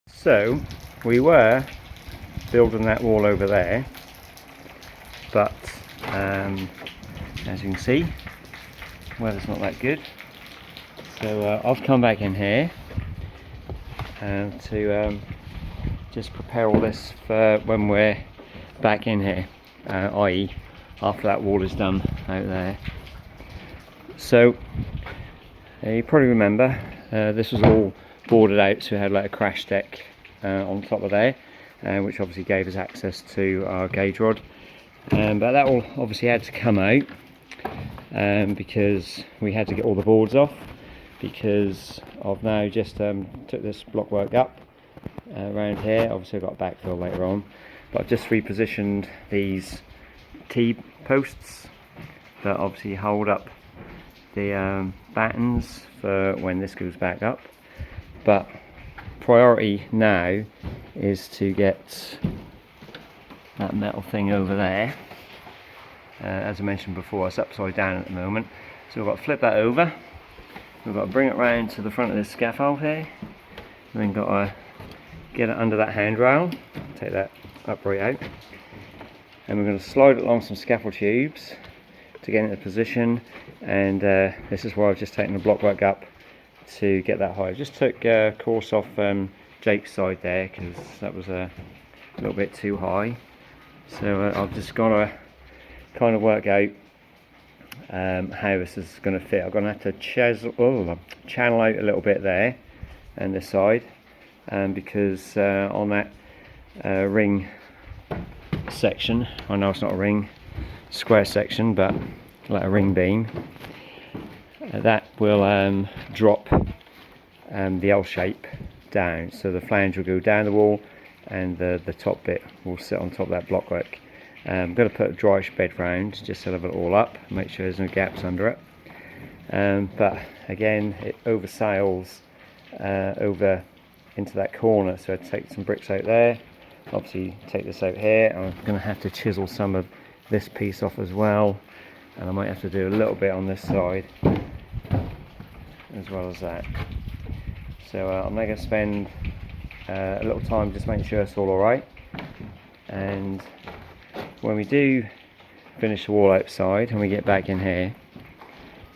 So we were building that wall over there, but as you can see, weather's not that good. So I've come back in here to just prepare all this for when we're back in here, i.e. after that wall is done out there. So you probably remember this was all boarded out, so we had like a crash deck on top of there, which obviously gave us access to our gauge rod, but that all obviously had to come out because we had to get all the boards off, because I've now just took this blockwork up around here. Obviously I've got backfill later on, but I've just repositioned these T-posts that obviously hold up the battens for when this goes back up. But priority now is to get that metal thing over there. As I mentioned before, it's upside down at the moment, so we've got to flip that over. We've got to bring it round to the front of this scaffold here, and then got to get it under that handrail, take that upright out, and we're going to slide it along some scaffold tubes to get into position. And this is where I've just taken the blockwork up to get that high. I just took course off Jake's side there because that was a little bit too high, so I've just got to kind of work out how this is going to fit. I'm going to have to channel out a little bit there and this side, because on that ring section, I know it's not a ring, square section, but like a ring beam, that will drop the L shape down, so the flange will go down the wall and the top bit will sit on top of that blockwork. I'm going to put a dryish bed round just to level it all up, make sure there's no gaps under it, but again it oversails over into that corner, so I take some bricks out there, obviously take this out here. I'm going to have to chisel some of this piece off as well, and I might have to do a little bit on this side as well as that. So I'm now going to spend a little time just making sure it's all alright, and when we do finish the wall outside and we get back in here,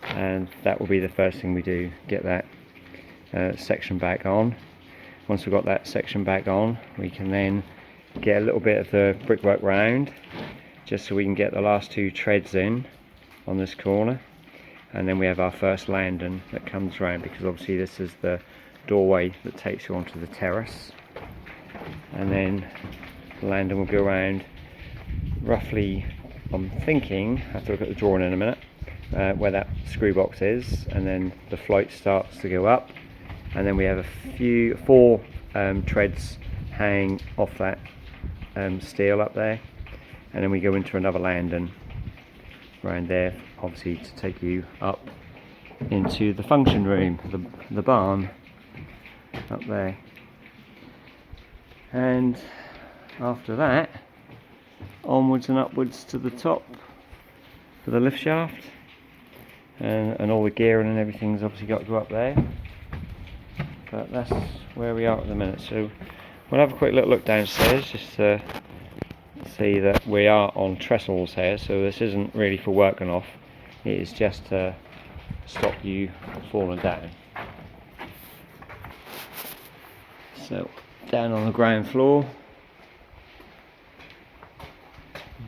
and that will be the first thing we do, get that section back on. Once we've got that section back on, we can then get a little bit of the brickwork round just so we can get the last two treads in on this corner, and then we have our first landing that comes round, because obviously this is the doorway that takes you onto the terrace, and then the landing will go around roughly, I'm thinking, I have to look at the drawing in a minute, where that screw box is, and then the flight starts to go up, and then we have four treads hanging off that steel up there, and then we go into another landing around there, obviously to take you up into the function room, the barn up there. And after that, onwards and upwards to the top for the lift shaft, and all the gearing and everything's obviously got to go up there. But that's where we are at the minute. So we'll have a quick little look downstairs just to see that we are on trestles here, so this isn't really for working off, it is just to stop you falling down. So down on the ground floor,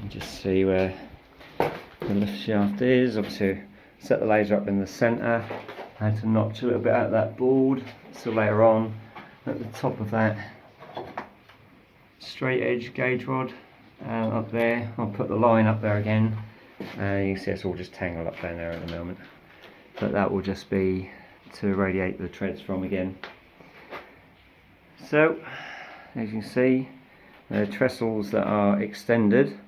you just see where the lift shaft is. Obviously set the laser up in the centre. I had to notch a little bit out of that board, so later on at the top of that straight edge gauge rod up there, I'll put the line up there again. You can see it's all just tangled up down there at the moment, but that will just be to radiate the treads from again. So as you can see, there are trestles that are extended,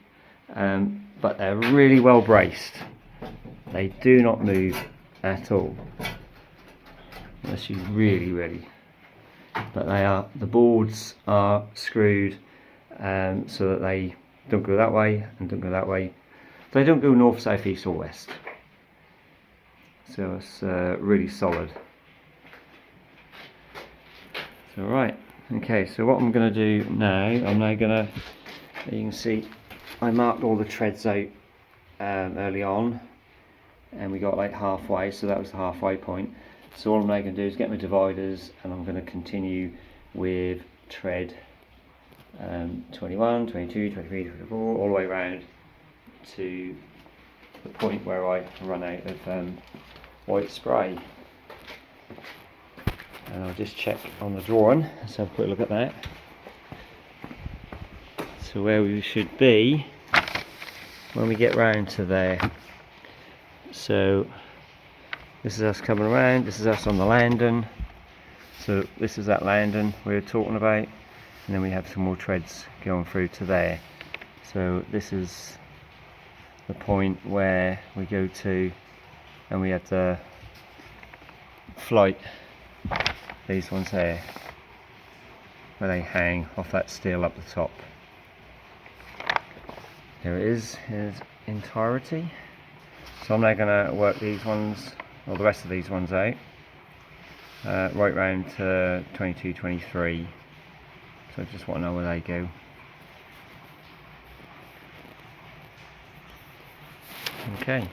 but they're really well braced. They do not move at all, unless you really, but the boards are screwed so that they don't go that way and don't go that way. They don't go north, south, east or west, so it's really solid. So right, Okay, so what I'm going to do now, I'm now going to, you can see I marked all the treads out early on, and we got like halfway, so that was the halfway point. So all I'm now going to do is get my dividers, and I'm going to continue with tread 21, 22, 23, 24, all the way around to the point where I run out of white spray. And I'll just check on the drawing, let's have a quick look at that. So where we should be when we get round to there. So this is us coming around, this is us on the landing. So this is that landing we were talking about, and then we have some more treads going through to there. So this is the point where we go to, and we have the flight, these ones there, where they hang off that steel up the top. There it is in its entirety. So I'm now going to work these ones, or the rest of these ones out, right round to 22, 23. So I just want to know where they go. Okay.